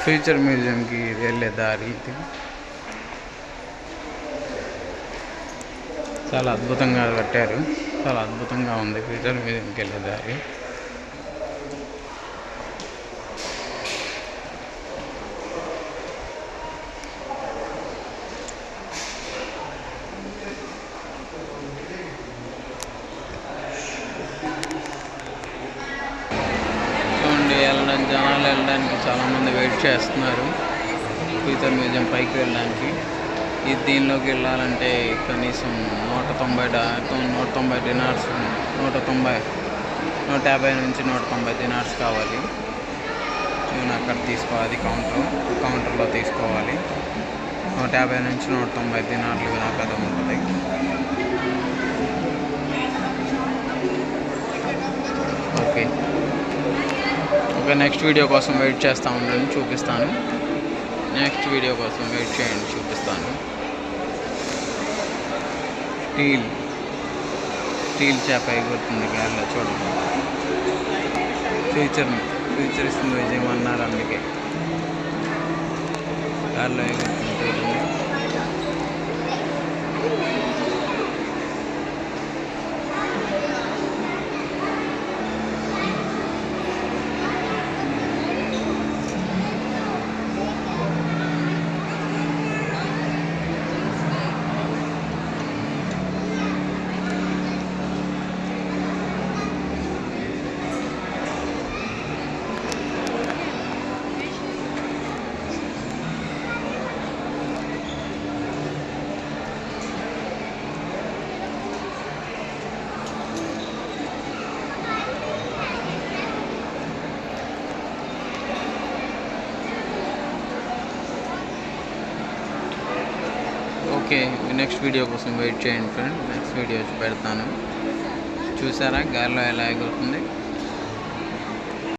Future మ్యూజియంకి వెళ్ళే దారి ఇది. చాలా అద్భుతంగా కట్టారు, చాలా అద్భుతంగా ఉంది ఫ్యూచర్ మ్యూజియంకి వెళ్ళే దారి. జనాలు వెళ్ళడానికి చాలామంది వెయిట్ చేస్తున్నారు ఫ్యూచర్ మ్యూజియం పైకి వెళ్ళడానికి. దీనిలోకి వెళ్ళాలంటే కనీసం 150 దినార్స్ 150 నుంచి 190 దినార్స్ కావాలి. నేను అక్కడ తీసుకోవాలి, కౌంటర్లో తీసుకోవాలి. 150 నుంచి 190 దినార్లు దాకా అది ఉంటుంది. ఓకే, నెక్స్ట్ వీడియో కోసం వెయిట్ చేస్తూ ఉండండి, చూపిస్తాను. నెక్స్ట్ వీడియో కోసం వెయిట్ చేయండి, చూపిస్తాను. స్టీల్ చేప ఎగురుతుంది గాలిలో, చూడండి. ఫ్యూచరిస్ట్ మ్యూజియం అన్నారు, అందుకే గాలిలో ఎగురుతుంది, చూడండి. ఓకే, నెక్స్ట్ వీడియో కోసం వెయిట్ చేయండి ఫ్రెండ్. నెక్స్ట్ వీడియో పెడతాను. చూసారా గాలిలో ఎలా ఎగురుతుంది?